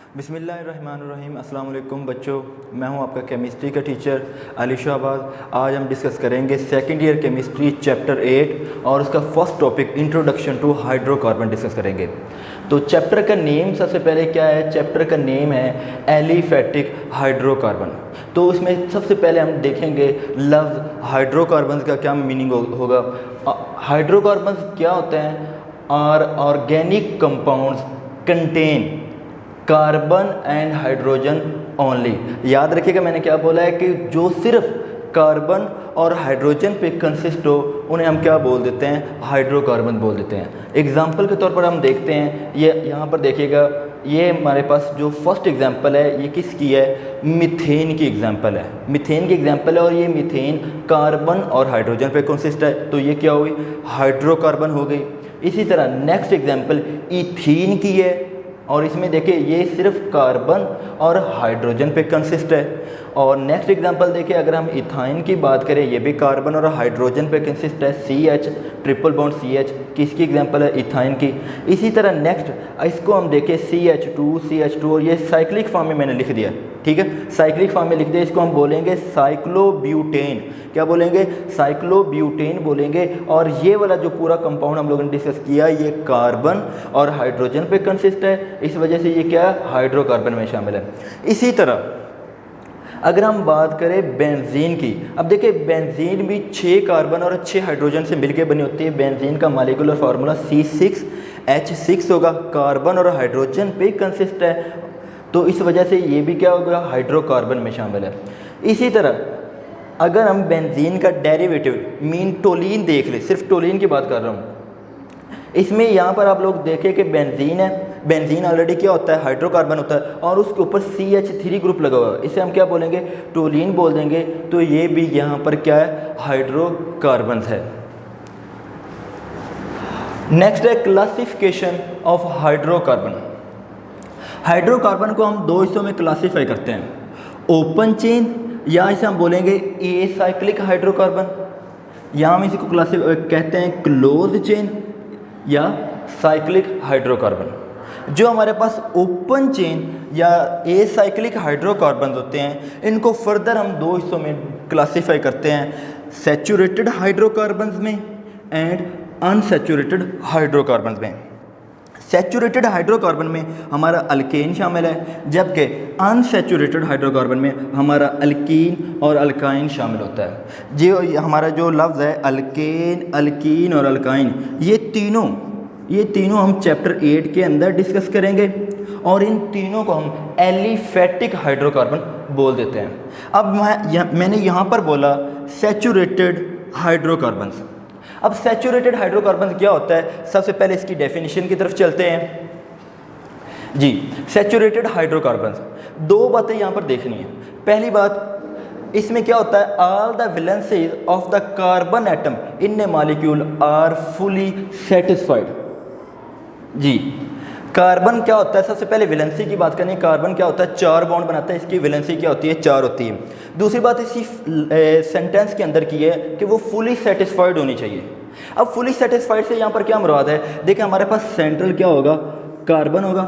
बिस्मिल्लाहिर्रहमानिर्रहीम। अस्सलाम वालेकुम बच्चों, मैं हूं आपका केमिस्ट्री का टीचर अली शाहबाज। आज हम डिस्कस करेंगे सेकंड ईयर केमिस्ट्री चैप्टर 8 और उसका first topic introduction to hydrocarbon discuss करेंगे। तो चैप्टर का नेम सबसे पहले क्या है? चैप्टर का नेम है एलिफेटिक हाइड्रोकार्बन। तो उसमें सबसे पहले हम देखेंगे लफ्ज़ हाइड्रोकार्बन का क्या मीनिंग होगा। हाइड्रोकार्बन क्या होते हैं? Are organic compounds contain carbon and hydrogen only. याद रखिएगा मैंने क्या बोला है कि जो सिर्फ कार्बन और हाइड्रोजन पे कंसिस्ट हो उन्हें हम क्या बोल देते हैं? हाइड्रोकार्बन बोल देते हैं। एग्जाम्पल के तौर पर हम देखते हैं, ये यहाँ पर देखिएगा, ये हमारे पास जो फर्स्ट एग्जाम्पल है ये किसकी है? मीथेन की एग्जाम्पल है। मीथेन की एग्जाम्पल है और ये मीथेन कार्बन और हाइड्रोजन पे कंसिस्ट है, तो ये क्या हुई? हाइड्रोकार्बन हो गई। इसी तरह नेक्स्ट एग्जाम्पल इथीन की है और इसमें देखिए ये सिर्फ कार्बन और हाइड्रोजन पे कंसिस्ट है। और नेक्स्ट एग्जांपल देखिए, अगर हम इथाइन की बात करें, ये भी कार्बन और हाइड्रोजन पे कंसिस्ट है। CH ट्रिपल बॉन्ड CH किसकी एग्जांपल है? इथाइन की। इसी तरह नेक्स्ट इसको हम देखें CH2 और ये साइक्लिक फॉर्म में मैंने लिख दिया, ठीक है, साइक्लिक फॉर्म में लिख दिया। इसको हम बोलेंगे साइक्लोब्यूटेन। क्या बोलेंगे? साइक्लोब्यूटेन बोलेंगे। और ये वाला जो पूरा कंपाउंड हम लोगों ने डिस्कस किया ये कार्बन और हाइड्रोजन पे कंसिस्ट है, इस वजह से ये क्या है? हाइड्रोकार्बन में शामिल है। इसी तरह अगर हम बात करें बेंजीन की, अब देखिए बेंजीन भी 6 कार्बन और 6 हाइड्रोजन से मिलकर बनी होती है। बेंजीन का मॉलिक्यूलर फार्मूला C6H6 होगा, कार्बन और हाइड्रोजन पे कंसिस्ट है, तो इस वजह से ये भी क्या होगा? हाइड्रोकार्बन में शामिल है। इसी तरह अगर हम बेंजीन का डेरिवेटिव मीन टोलीन देख ले, सिर्फ टोलीन की बात कर रहा हूँ, इसमें यहाँ पर आप लोग देखें कि बेंजीन है, बेंजीन ऑलरेडी क्या होता है? हाइड्रोकार्बन होता है और उसके ऊपर CH3 ग्रुप लगा हुआ है, इसे हम क्या बोलेंगे? टोलीन बोल देंगे। तो ये भी यहाँ पर क्या है? हाइड्रोकार्बन है। नेक्स्ट है क्लासिफिकेशन ऑफ हाइड्रोकार्बन। हाइड्रोकार्बन को हम 2 हिस्सों में क्लासीफाई करते हैं, ओपन चेन या इसे हम बोलेंगे एसाइक्लिक हाइड्रोकार्बन, या हम इसी को कहते हैं क्लोज चेन या साइक्लिक हाइड्रोकार्बन। जो हमारे पास ओपन चेन या एसाइक्लिक हाइड्रोकार्बन होते हैं इनको फर्दर हम 2 हिस्सों में क्लासीफाई करते हैं, सैचुरेटेड हाइड्रोकार्बन्स में एंड अनसैचुरेटेड हाइड्रोकार्बन्स में। सैचुरेटेड हाइड्रोकार्बन में हमारा अल्केन शामिल है, जबकि अनसैचुरेटेड हाइड्रोकार्बन में हमारा अल्कीन और अल्काइन शामिल होता है। जो हमारा जो लफ्ज़ है अल्केन, अल्कीन और अल्काइन, ये तीनों हम चैप्टर 8 के अंदर डिस्कस करेंगे और इन तीनों को हम एलिफेटिक हाइड्रोकार्बन बोल देते हैं। अब मैंने यहाँ पर बोला सैचुरेटेड हाइड्रोकार्बन्स। अब सैचुरेटेड हाइड्रोकार्बन क्या होता है? सबसे पहले इसकी डेफिनेशन की तरफ चलते हैं जी। सैचुरेटेड हाइड्रोकार्बन्स, 2 बातें यहाँ पर देखनी है। पहली बात, इसमें क्या होता है? All the valencies of the carbon atom in a molecule are fully satisfied जी। कार्बन क्या होता है? सबसे पहले वैलेंसी की बात करनी है। कार्बन क्या होता है? 4 बॉन्ड बनाता है, इसकी वैलेंसी क्या होती है? 4 होती है। दूसरी बात इसी सेंटेंस के अंदर की है कि वो फुली सेटिस्फाइड होनी चाहिए। अब फुली सेटिस्फाइड से यहाँ पर क्या मुराद है? देखिए हमारे पास सेंट्रल क्या होगा? कार्बन होगा,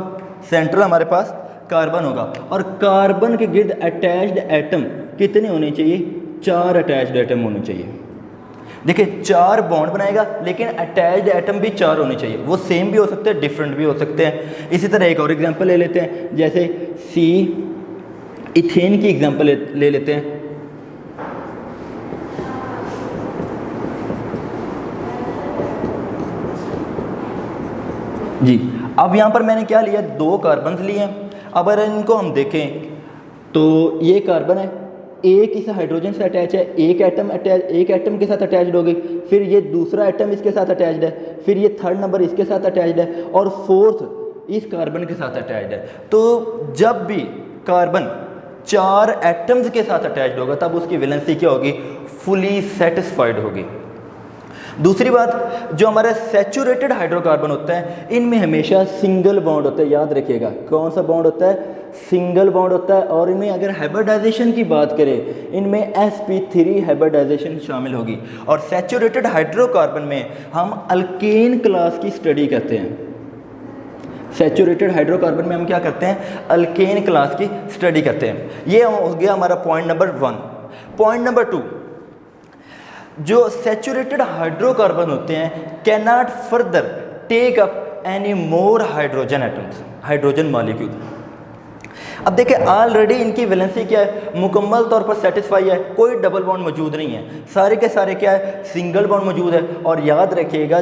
सेंट्रल हमारे पास कार्बन होगा और कार्बन के गिर्द अटैच्ड एटम कितने होने चाहिए? 4 अटैच्ड एटम होने चाहिए। देखिए 4 बॉन्ड बनाएगा लेकिन अटैच्ड एटम भी 4 होने चाहिए। वो सेम भी हो सकते हैं, डिफरेंट भी हो सकते हैं। इसी तरह एक और एग्जांपल ले लेते हैं, जैसे इथेन की एग्जांपल ले लेते हैं। जी, अब यहाँ पर मैंने क्या लिया? 2 कार्बन लिए हैं। अब अगर इनको हम देखें तो ये कार्बन है, एक इस हाइड्रोजन से अटैच है, एक एटम के साथ अटैच्ड हो गई, फिर ये दूसरा एटम इसके साथ अटैच्ड है, फिर ये 3rd नंबर इसके साथ अटैच्ड है और 4th इस कार्बन के साथ अटैच्ड है। तो जब भी कार्बन 4 एटम्स के साथ अटैच्ड होगा तब उसकी वैलेंसी क्या होगी? फुली सेटिस्फाइड होगी। दूसरी बात, जो हमारे सैचुरेटेड हाइड्रोकार्बन होता है इनमें हमेशा सिंगल बॉन्ड होता है। याद रखिएगा कौन सा बॉन्ड होता है? सिंगल बॉन्ड होता है। और इनमें अगर हाइब्रिडाइजेशन की बात करें इनमें sp3 हाइब्रिडाइजेशन शामिल होगी। और सैचुरेटेड हाइड्रोकार्बन में हम अल्केन क्लास की स्टडी करते हैं। सैचुरेटेड हाइड्रोकार्बन में हम क्या करते हैं, अल्केन क्लास की स्टडी करते हैं। ये हो गया हमारा पॉइंट नंबर 1। पॉइंट नंबर 2, जो सैचुरेटेड हाइड्रोकार्बन होते हैं can not further take up any more hydrogen atoms, hydrogen molecule. अब देखिए ऑलरेडी इनकी वैलेंसी क्या है, मुकम्मल तौर पर सेटिस्फाई है, कोई डबल बॉन्ड मौजूद नहीं है, सारे के सारे क्या है, सिंगल बॉन्ड मौजूद है। और याद रखिएगा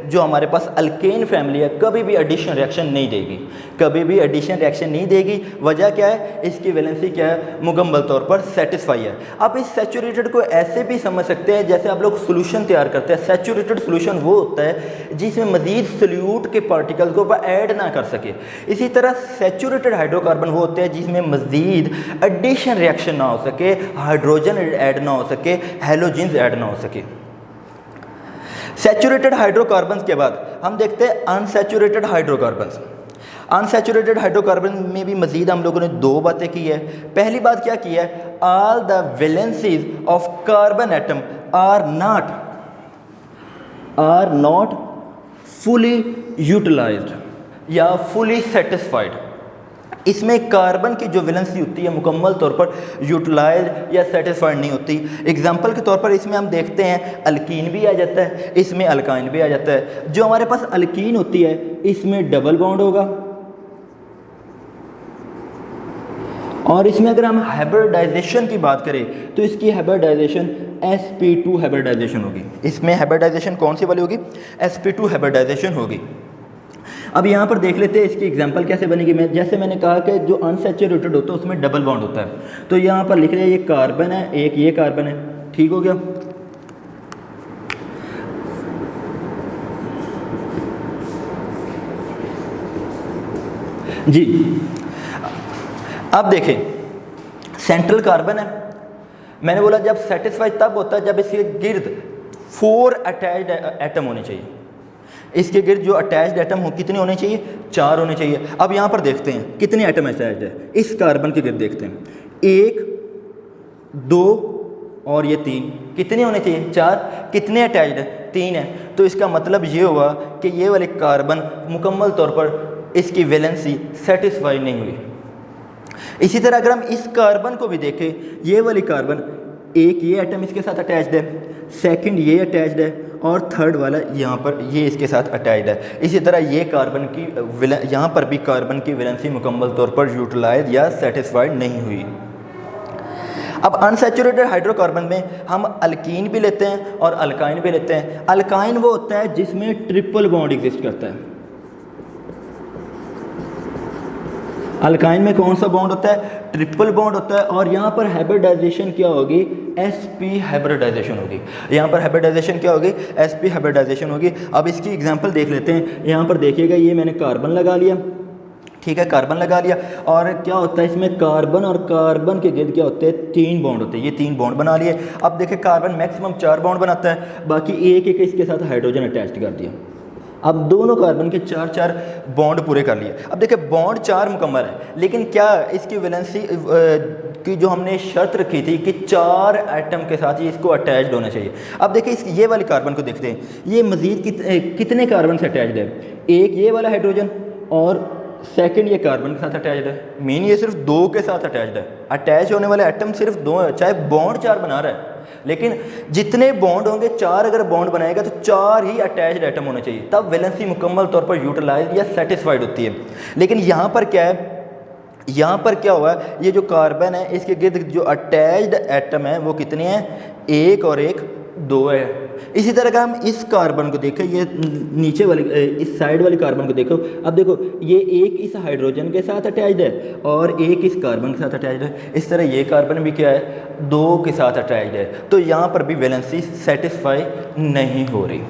जो हमारे पास अल्केन फैमिली है कभी भी एडिशन रिएक्शन नहीं देगी, कभी भी एडिशन रिएक्शन नहीं देगी। वजह क्या है, इसकी वैलेंसी क्या है, मुकम्मल तौर पर सेटिस्फाई है। आप इस सैचुरेटेड को ऐसे भी समझ सकते हैं जैसे आप लोग सोल्यूशन तैयार करते हैं। सैचुरेटेड सोल्यूशन वो होता है जिसमें मजीद सोल्यूट के पार्टिकल्स को ऐड ना कर सके। इसी तरह सैचुरेटेड हाइड्रोकार्बन वो होते हैं जिसमें मजीद एडिशन रिएक्शन ना हो सके, हाइड्रोजन ऐड ना हो सके, हैलोजेंस ऐड ना हो सके। सैचुरेटेड हाइड्रोकार्बन के बाद हम देखते हैं अनसैचुरेटेड हाइड्रोकार्बन। अनसैचुरेटेड हाइड्रोकार्बन में भी मजीद हम लोगों ने 2 बातें की है। पहली बात क्या की है, all the valencies of carbon atom are not fully utilised या फुली सेटिस्फाइड। इसमें कार्बन की जो वैलेंसी होती है मुकम्मल तौर पर यूटिलाइज या सेटिस्फाइड नहीं होती। एग्जांपल के तौर पर इसमें हम देखते हैं अल्कीन भी आ जाता है, इसमें अल्काइन भी आ जाता है। जो हमारे पास अल्कीन होती है इसमें डबल बॉन्ड होगा, और इसमें अगर हम हाइब्रिडाइजेशन की बात करें तो इसकी हाइब्रिडाइजेशन sp2 हाइब्रिडाइजेशन होगी। इसमें हाइब्रिडाइजेशन कौन सी वाली होगी, sp2 हाइब्रिडाइजेशन होगी। अब यहाँ पर देख लेते हैं इसकी एग्जांपल कैसे बनेगी। जैसे मैंने कहा कि जो अनसैचुरेटेड होता है उसमें डबल बॉन्ड होता है, तो यहाँ पर लिख लिया ये कार्बन है, एक ये कार्बन है, ठीक हो गया। जी अब देखें सेंट्रल कार्बन है, मैंने बोला जब सेटिस्फाई तब होता है जब इसके गिर्द 4 अटैच्ड एटम होने चाहिए। इसके गिर्द जो अटैच्ड एटम हो कितने होने चाहिए, 4 होने चाहिए। अब यहाँ पर देखते हैं कितने एटम अटैच्ड है। इस कार्बन के गिर्द देखते हैं 1 2 और ये 3, कितने होने चाहिए, 4। कितने अटैच्ड है, 3 है। तो इसका मतलब ये हुआ कि ये वाले कार्बन मुकम्मल तौर पर इसकी वैलेंसी सेटिस्फाई नहीं हुई। इसी तरह अगर हम इस कार्बन को भी देखें, ये वाली कार्बन, एक ये एटम इसके साथ अटैच्ड है, सेकंड ये अटैच्ड है, और थर्ड वाला यहाँ पर ये इसके साथ अटैच्ड है। इसी तरह ये कार्बन की यहाँ पर भी कार्बन की वैलेंसी मुकम्मल तौर पर यूटिलाइज या सेटिस्फाइड नहीं हुई। अब अनसैचुरेटेड हाइड्रोकार्बन में हम अल्कीन भी लेते हैं और अल्काइन भी लेते हैं। अल्काइन वो होता है जिसमें ट्रिपल बॉन्ड एग्जिस्ट करता है। अल्काइन में कौन सा बॉन्ड होता है, ट्रिपल बॉन्ड होता है। और यहाँ पर हाइब्रिडाइजेशन क्या होगी, sp हाइब्रिडाइजेशन होगी। यहाँ पर हाइब्रिडाइजेशन क्या होगी, sp हाइब्रिडाइजेशन होगी। अब इसकी एग्जांपल देख लेते हैं। यहाँ पर देखिएगा ये मैंने कार्बन लगा लिया, ठीक है, कार्बन लगा लिया, और क्या होता है इसमें कार्बन और कार्बन के गिर्द क्या होते हैं, 3 बॉन्ड होते हैं। ये 3 बॉन्ड बना लिए। अब देखिए कार्बन मैक्सिमम 4 बॉन्ड बनाता है, बाकी एक एक इसके साथ हाइड्रोजन अटैच कर दिया। अब दोनों कार्बन के 4 बॉन्ड पूरे कर लिए। अब देखिए बॉन्ड 4 मुकम्मल है, लेकिन क्या इसकी वैलेंसी की जो हमने शर्त रखी थी कि 4 एटम के साथ ही इसको अटैच्ड होना चाहिए। अब देखिए ये वाली कार्बन को देखते हैं, ये मजीद कितने कार्बन से अटैच्ड है, एक ये वाला हाइड्रोजन और सेकंड ये कार्बन के साथ अटैच्ड है। मीन ये सिर्फ 2 के साथ अटैच्ड है। अटैच होने वाले एटम सिर्फ 2 है, चाहे बॉन्ड 4 बना रहा है, लेकिन जितने बॉन्ड होंगे 4 अगर बॉन्ड बनाएगा तो 4 ही अटैच्ड एटम होने चाहिए, तब वैलेंसी मुकम्मल तौर पर यूटिलाइज या सेटिस्फाइड होती है। लेकिन यहाँ पर क्या है, यहाँ पर क्या हुआ है, ये जो कार्बन है इसके गिर्द जो अटैच्ड एटम है वो कितने हैं, 1 और 1 2 है। इसी तरह का हम इस कार्बन को देखें, ये नीचे वाली इस साइड वाली कार्बन को देखो। अब देखो ये एक इस हाइड्रोजन के साथ अटैच्ड है और एक इस कार्बन के साथ अटैच्ड है। इस तरह ये कार्बन भी क्या है, 2 के साथ अटैच्ड है। तो यहाँ पर भी वैलेंसी सेटिस्फाई नहीं हो रही।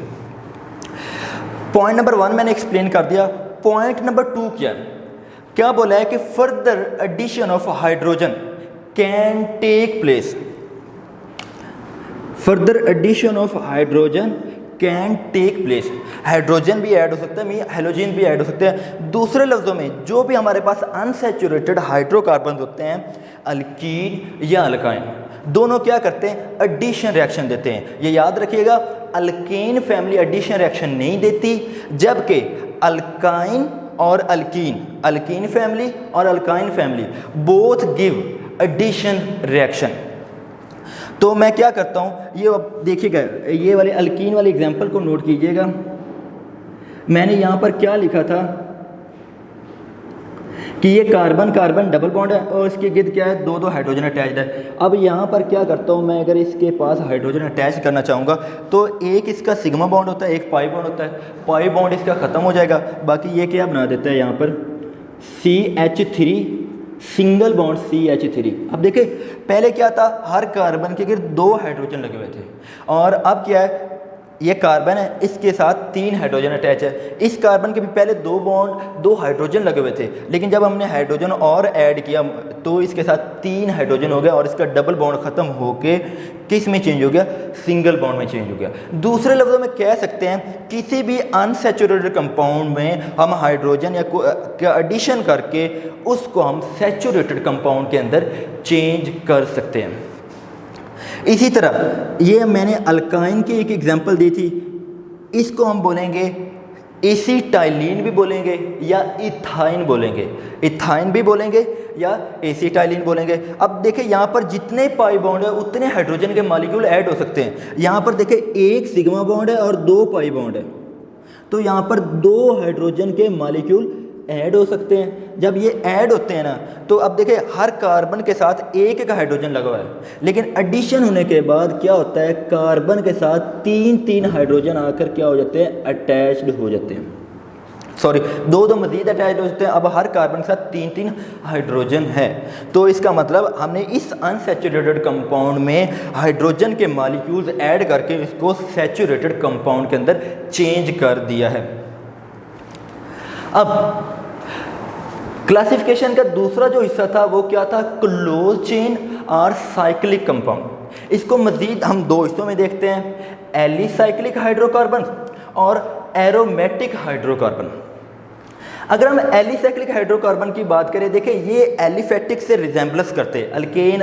पॉइंट नंबर 1 मैंने एक्सप्लेन कर दिया। पॉइंट नंबर 2 क्या बोला है कि further addition of hydrogen can take place. Further addition of hydrogen can take place. Hydrogen भी ऐड हो सकता है, हेलोजन भी ऐड हो सकते हैं। दूसरे लफ्ज़ों में जो भी हमारे पास अनसैचुरेटेड हाइड्रोकार्बन होते हैं, अल्कीन या अल्काइन, दोनों क्या करते हैं, एडिशन रिएक्शन देते हैं। ये याद रखिएगा, अल्केन फैमिली एडिशन रिएक्शन नहीं देती, जबकि अल्काइन और अल्कीन फैमिली और alkyne family both give addition reaction. तो मैं क्या करता हूँ, ये अब देखिएगा, ये वाले अल्कीन वाले एग्जांपल को नोट कीजिएगा। मैंने यहाँ पर क्या लिखा था कि ये कार्बन कार्बन डबल बॉन्ड है और इसके गिर्द क्या है, दो हाइड्रोजन अटैच्ड है। अब यहाँ पर क्या करता हूँ मैं, अगर इसके पास हाइड्रोजन अटैच करना चाहूँगा तो एक इसका सिग्मा बॉन्ड होता है, एक पाई बॉन्ड होता है। पाई बॉन्ड इसका ख़त्म हो जाएगा, बाकी ये क्या बना देता है यहाँ पर CH3 सिंगल बॉन्ड CH3। अब देखिए पहले क्या था, हर कार्बन के गिर्द 2 हाइड्रोजन लगे हुए थे और अब क्या है, ये कार्बन है, इसके साथ 3 हाइड्रोजन अटैच है। इस कार्बन के भी पहले 2 बॉन्ड 2 हाइड्रोजन लगे हुए थे, लेकिन जब हमने हाइड्रोजन और ऐड किया तो इसके साथ 3 हाइड्रोजन हो गया और इसका डबल बॉन्ड ख़त्म होके किस में चेंज हो गया, सिंगल बॉन्ड में चेंज हो गया। दूसरे लफ्ज़ों में कह सकते हैं किसी भी अनसैचुरेटेड कंपाउंड में हम हाइड्रोजन या का एडिशन करके उसको हम सैचुरेटेड कंपाउंड के अंदर चेंज कर सकते हैं। इसी तरह ये मैंने अल्काइन की एक एग्जांपल दी थी, इसको हम बोलेंगे एसिटाइलिन भी बोलेंगे या इथाइन बोलेंगे, इथाइन भी बोलेंगे या एसिटाइलिन बोलेंगे। अब देखिए यहाँ पर जितने पाई बॉन्ड है उतने हाइड्रोजन के मॉलिक्यूल ऐड हो सकते हैं। यहाँ पर देखिए एक सिग्मा बॉन्ड है और 2 पाई बॉन्ड है, तो यहाँ पर 2 हाइड्रोजन के मॉलिक्यूल ऐड हो सकते हैं। जब ये ऐड होते हैं ना, तो अब देखिए हर कार्बन के साथ एक एक हाइड्रोजन लगा हुआ है, लेकिन एडिशन होने के बाद क्या होता है, कार्बन के साथ 3 हाइड्रोजन आकर क्या हो जाते हैं, अटैच्ड हो जाते हैं। सॉरी, 2 मज़ीद अटैच हो जाते हैं। अब हर कार्बन के साथ 3 हाइड्रोजन है, तो इसका मतलब हमने इस अनसैचुरेटेड कंपाउंड में हाइड्रोजन के मॉलिक्यूल्स ऐड करके इसको सैचुरेटेड कंपाउंड के अंदर चेंज कर दिया है। अब क्लासिफिकेशन का दूसरा जो हिस्सा था वो क्या था, क्लोज चेन और साइक्लिक कंपाउंड। इसको मजीद हम 2 हिस्सों में देखते हैं, एलिसाइक्लिक हाइड्रोकार्बन और एरोमेटिक हाइड्रोकार्बन। अगर हम एलिसाइक्लिक हाइड्रोकार्बन की बात करें, देखिए ये एलिफेटिक से रिजेंबलेंस करते हैं, अल्केन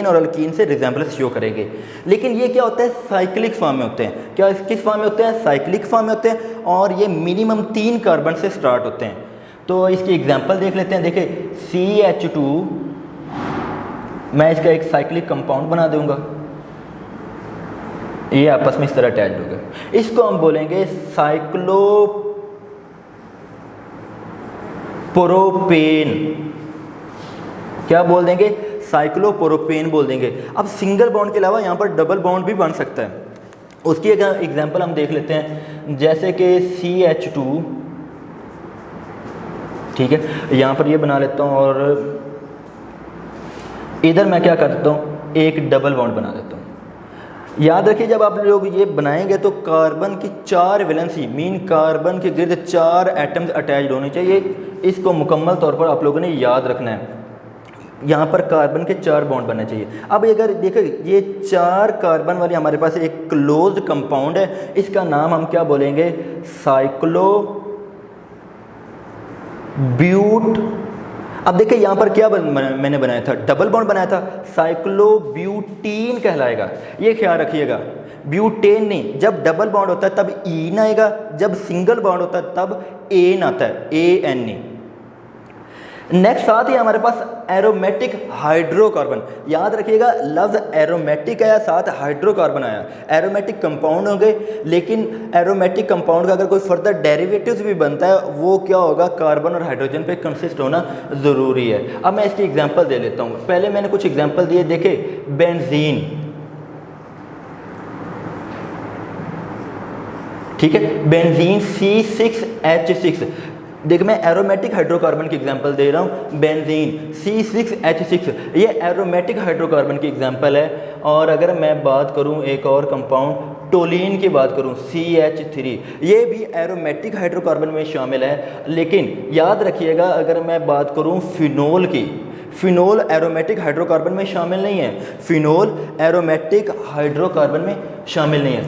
और अल्कीन से रिजेंबलेंस शो करेंगे, लेकिन ये क्या होता है, साइक्लिक फॉर्म में होते हैं। क्या किस फॉर्म में होते हैं, साइक्लिक फॉर्म में होते हैं, और ये मिनिमम 3 कार्बन से स्टार्ट होते हैं। तो इसकी एग्जांपल देख लेते हैं। देखिए CH2, मैं इसका एक साइक्लिक कंपाउंड बना दूंगा, ये आपस में इस तरह अटैच हो गए, इसको हम बोलेंगे साइक्लोप्रोपेन। क्या बोल देंगे, साइक्लोप्रोपेन बोल देंगे। अब सिंगल बॉन्ड के अलावा यहाँ पर डबल बॉन्ड भी बन सकता है, उसकी एक एग्जांपल हम देख लेते हैं। जैसे कि CH2, ठीक है, यहाँ पर ये बना लेता हूँ और इधर मैं क्या कर देता हूँ, एक डबल बॉन्ड बना देता हूँ। याद रखिए जब आप लोग ये बनाएंगे तो कार्बन की 4 वैलेंसी मीन कार्बन के गिर्द 4 एटम्स अटैच्ड होने चाहिए। इसको मुकम्मल तौर पर आप लोगों ने याद रखना है। यहाँ पर कार्बन के 4 बॉन्ड बनने चाहिए। अब अगर देखो ये 4 कार्बन वाली हमारे पास एक क्लोज्ड कंपाउंड है, इसका नाम हम क्या बोलेंगे, साइक्लोब्यूट। अब देखिए यहाँ पर क्या मैंने बनाया था, डबल बॉन्ड बनाया था, साइक्लोब्यूटीन कहलाएगा। ये ख्याल रखिएगा, ब्यूटेन नहीं, जब डबल बॉन्ड होता है तब ईन आएगा, जब सिंगल बॉन्ड होता है तब एन आता है, AN। नेक्स्ट साथ ही हमारे पास एरोमेटिक हाइड्रोकार्बन। याद रखिएगा लफ्ज़ एरोमेटिक आया, साथ हाइड्रोकार्बन आया। एरोमेटिक कंपाउंड हो गए, लेकिन एरोमेटिक कंपाउंड का अगर कोई फर्दर डेरिवेटिव्स भी बनता है वो क्या होगा, कार्बन और हाइड्रोजन पे कंसिस्ट होना ज़रूरी है। अब मैं इसकी एग्जांपल दे लेता हूँ। पहले मैंने कुछ एग्जांपल दिए, देखे बेंजीन, ठीक है, बेंजीन C6H6। देख मैं एरोमेटिक हाइड्रोकार्बन की एग्जांपल दे रहा हूँ, बेंजीन C6H6, ये एरोमेटिक हाइड्रोकार्बन की एग्जांपल है। और अगर मैं बात करूँ एक और कंपाउंड टोलीन की बात करूँ, CH3, ये भी एरोमेटिक हाइड्रोकार्बन में शामिल है। लेकिन याद रखिएगा अगर मैं बात करूँ फिनोल की, फिनोल एरोमेटिक हाइड्रोकार्बन में शामिल नहीं है, फिनोल एरोमेटिक हाइड्रोकार्बन में शामिल नहीं है।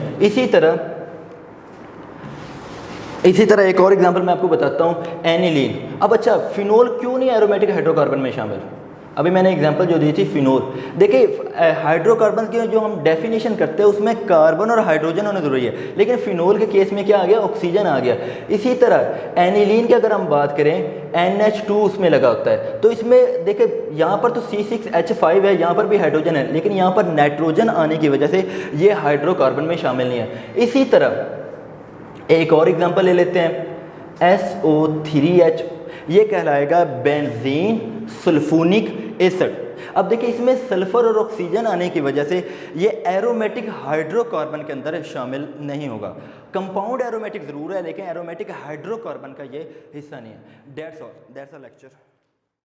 इसी तरह एक और एग्जांपल मैं आपको बताता हूँ, एनिलीन। अब अच्छा, फिनोल क्यों नहीं एरोमेटिक हाइड्रोकार्बन में शामिल, अभी मैंने एग्जांपल जो दी थी फिनोल। देखिए हाइड्रोकार्बन की जो हम डेफिनेशन करते हैं उसमें कार्बन और हाइड्रोजन होना जरूरी है, लेकिन फिनोल के केस में क्या आ गया, ऑक्सीजन आ गया। इसी तरह एनिलीन की अगर हम बात करें, NH2 उसमें लगा होता है, तो इसमें देखिए यहाँ पर तो C6H5 है, यहाँ पर भी हाइड्रोजन है, लेकिन यहाँ पर नाइट्रोजन आने की वजह से ये हाइड्रोकार्बन में शामिल नहीं है। इसी तरह एक और एग्जाम्पल ले लेते हैं, SO3H, ये कहलाएगा बेंजीन सल्फोनिक एसिड। अब देखिए इसमें सल्फर और ऑक्सीजन आने की वजह से ये एरोमेटिक हाइड्रोकार्बन के अंदर शामिल नहीं होगा। कंपाउंड एरोमेटिक ज़रूर है, लेकिन एरोमेटिक हाइड्रोकार्बन का ये हिस्सा नहीं है। That's all lecture.